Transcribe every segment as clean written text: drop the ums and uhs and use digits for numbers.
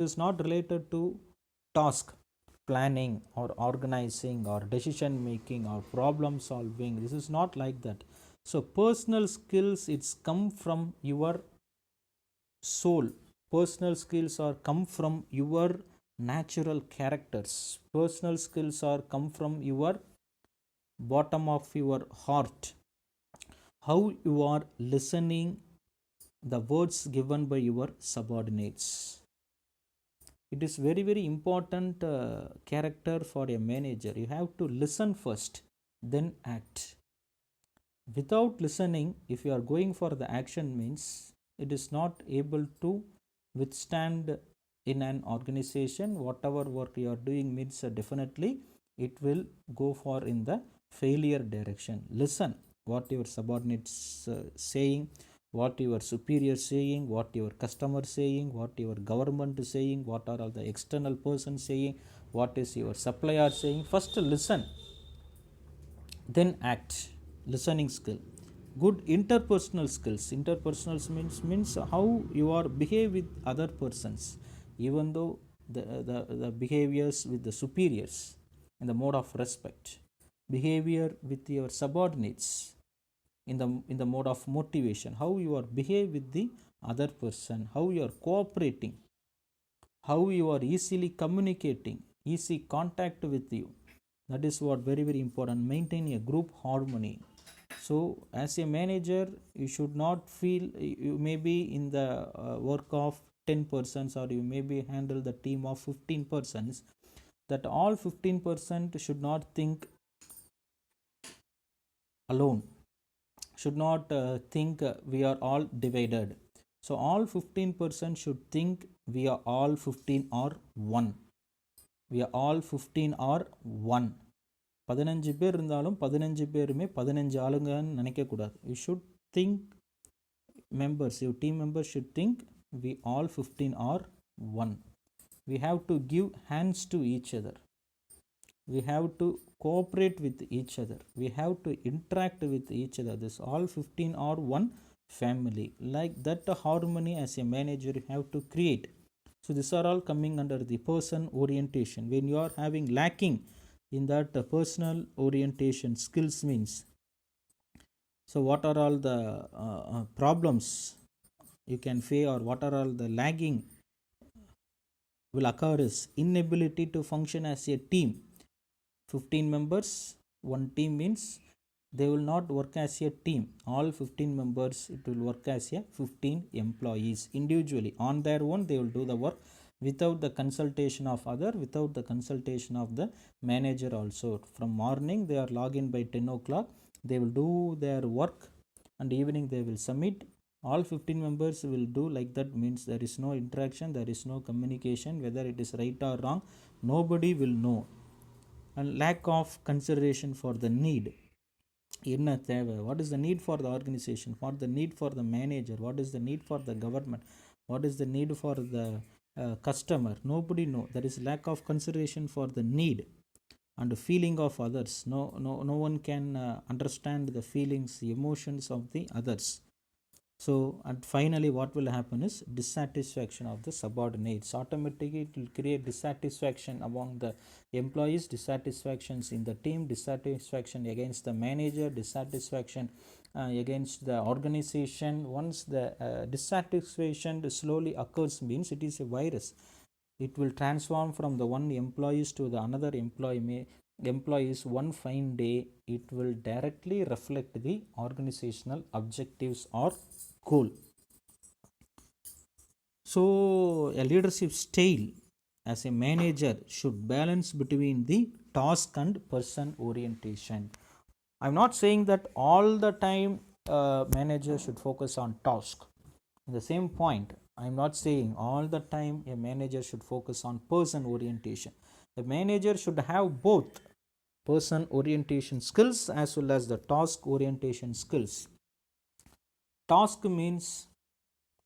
is not related to task planning or organizing or decision making or problem solving. This is not like that. So personal skills, it's come from your soul. Personal skills are come from your natural characters. Personal skills are come from your bottom of your heart. How you are listening the words given by your subordinates. It is very very important character for a manager. You have to listen first, then act. Without listening, if you are going for the action, means it is not able to withstand in an organization. Whatever work you are doing means definitely it will go for in the failure direction. Listen what your subordinates saying, what your superior saying, what your customer saying, what your government is saying, what are all the external persons saying, what is your supplier saying. First listen, then act. Listening skill. Good interpersonal skills. Interpersonal means how you are behave with other persons, even though the behaviors with the superiors in the mode of respect, behavior with your subordinates in the mode of motivation, how you are behave with the other person, how you are cooperating, how you are easily communicating, easy contact with you. That is what very very important. Maintain a group harmony. So as a manager, you should not feel you may be in the work of 10 persons, or you may be handle the team of 15 persons, that all 15% should not think alone, should not think we are all divided. So all 15% should think we are all 15 or 1. We are all 15 or 1. 15 பேர் இருந்தாலும் 15 பேருமே 15 ஆளுங்கன்னு நினைக்கக்கூடாது. You should think members, your team members should think we all 15 are 1. We have to give hands to each other. We have to cooperate with each other. We have to interact with each other. This all 15 are one family. Like that harmony as a manager you have to create. So these are all coming under the person orientation. When you are having lacking in that personal orientation skills means, so what are all the problems you can face, or what are all the lagging will occur is inability to function as a team. 15 members, one team means they will not work as a team. All 15 members, it will work as a 15 employees individually on their own. They will do the work without the consultation of other, without the consultation of the manager also. From morning they are log in by 10 o'clock, they will do their work, and evening they will submit. All 15 members will do like that, means there is no interaction, there is no communication, whether it is right or wrong nobody will know. And lack of consideration for the need. என்ன தேவை, what is the need for the organization, what the need for the manager, what is the need for the government, what is the need for the customer, nobody know. There is lack of consideration for the need and feeling of others. No one can understand the feelings, emotions of the others. So and finally what will happen is dissatisfaction of the subordinates. Automatically it will create dissatisfaction among the employees, dissatisfactions in the team, dissatisfaction against the manager, dissatisfaction against the organization. Once the dissatisfaction slowly occurs means it is a virus. It will transform from the one employees to the another employees. One fine day it will directly reflect the organizational objectives or goal. So a leadership style as a manager should balance between the task and person orientation. I'm not saying that all the time manager should focus on task. In the same point, I'm not saying all the time a manager should focus on person orientation. The manager should have both person orientation skills as well as the task orientation skills. Task means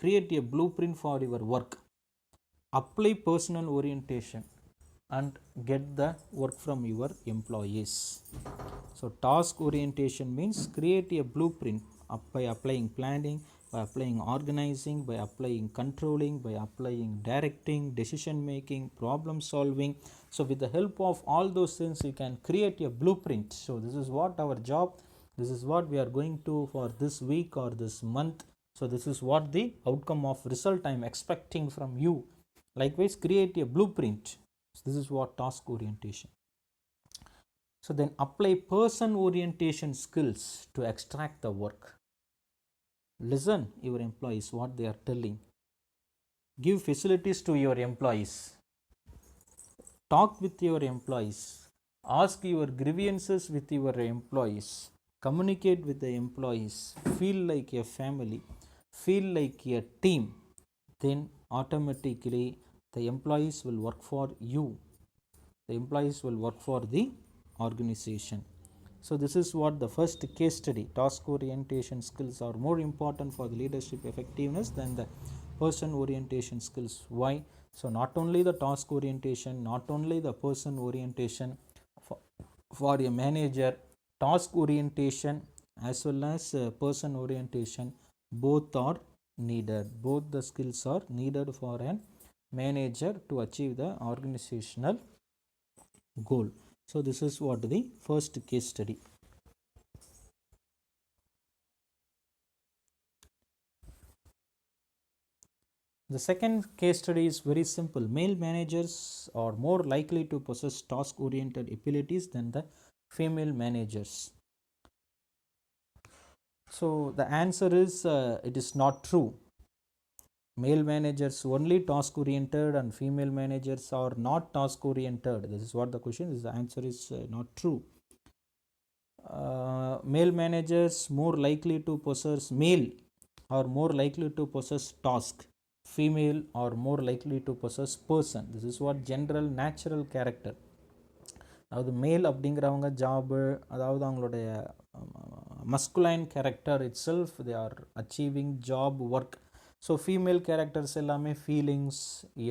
create a blueprint for your work, apply personal orientation, and get the work from your employees. So task orientation means create a blueprint by applying planning, by applying organizing, by applying controlling, by applying directing, decision making, problem solving. So with the help of all those things, you can create a blueprint. So this is what our job, this is what we are going to for this week or this month. So this is what the outcome of result I am expecting from you. Likewise, create a blueprint. So this is what task orientation. So then apply person orientation skills to extract the work. Listen your employees what they are telling. Give facilities to your employees. Talk with your employees. Ask your grievances with your employees. Communicate with the employees. Feel like a family. Feel like a team. Then automatically the employees will work for you. The employees will work for the organization. So this is what the first case study. Task orientation skills are more important for the leadership effectiveness than the person orientation skills. Why? So not only the task orientation, not only the person orientation, for a manager, task orientation as well as person orientation, both are needed. Both the skills are needed for a manager to achieve the organizational goal. So this is what the first case study. The second case study is very simple. Male managers are more likely to possess task oriented abilities than the female managers. So the answer is it is not true. Male managers only task oriented and female managers are not task oriented. This is what the question is. The answer is not true. Male managers more likely to possess male are more likely to possess task. Female are more likely to possess person. This is what general natural character. அதாவது மேல் அப்படிங்கிறவங்க job, அதாவது அவங்களுடைய masculine character itself they are achieving job work. So female characters எல்லாமே feelings,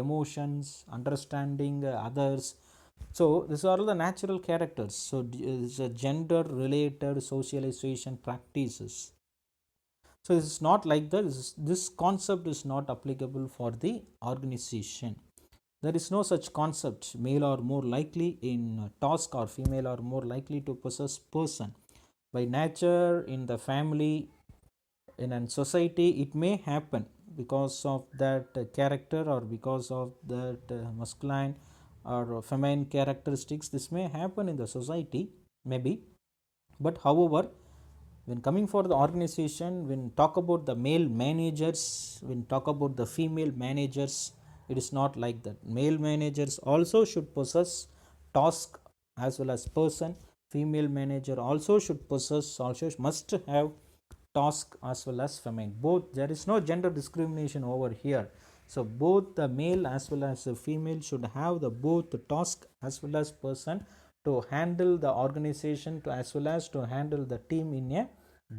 emotions, understanding others. So these are all the natural characters. So it's a gender related socialization practices. So this is not like that. This concept is not applicable for the organization. There is no such concept. Male are more likely in task or female are more likely to possess person. By nature, in the family, in a society, it may happen because of that character or because of that masculine or feminine characteristics. This may happen in the society, maybe. But however, when coming for the organization, when talk about the male managers, when talk about the female managers, it is not like that. Male managers also should possess task as well as person. Female manager also should possess, also must have task as well as feminine. Both, there is no gender discrimination over here. So both the male as well as the female should have the both task as well as person to handle the organization to as well as to handle the team in a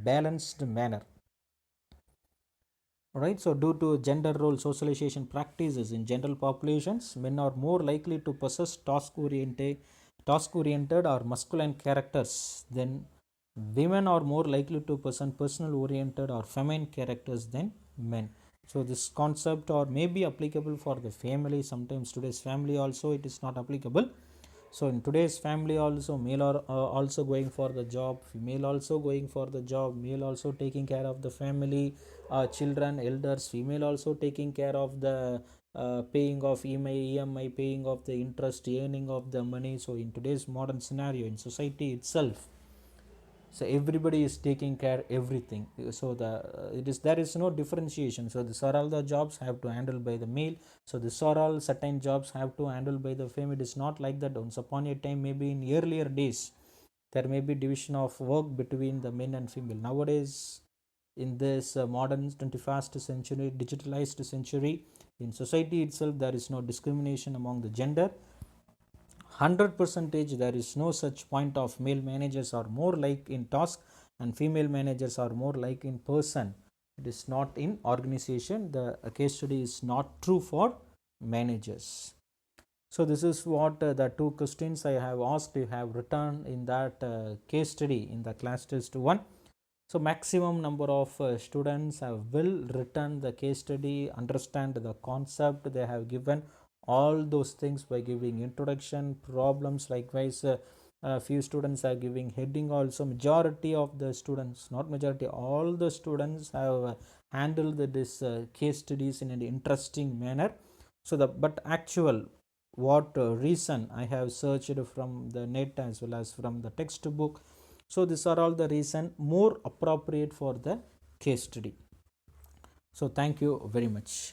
balanced manner. Right. So due to gender role socialization practices in general populations, men are more likely to possess task oriented or masculine characters than women are more likely to possess personal oriented or feminine characters than men. So this concept or may be applicable for the family. Sometimes today's family also it is not applicable. So in today's family also, male are also going for the job, female also going for the job, male also taking care of the family, children, elders, female also taking care of the paying of EMI, paying of the interest, earning of the money. So in today's modern scenario in society itself, so everybody is taking care everything. So there is no differentiation. So these are all the jobs have to handle by the male. So these are all certain jobs have to handle by the female. It is not like that. Once upon a time, maybe in earlier days, there may be division of work between the men and female. Nowadays, in this modern 21st century digitalized century, in society itself there is no discrimination among the gender. 100% there is no such point of male managers are more like in task and female managers are more like in person. It is not in organization. The case study is not true for managers. So this is what the two questions I have asked you have written in that case study in the class test 1. So maximum number of students have well written the case study, understand the concept. They have given all those things by giving introduction, problems. Likewise, a few students are giving heading also. Majority of the students, not majority, all the students have handled this case studies in an interesting manner. So the but actual what reason I have searched from the net as well as from the textbook. So these are all the reason more appropriate for the case study. So thank you very much.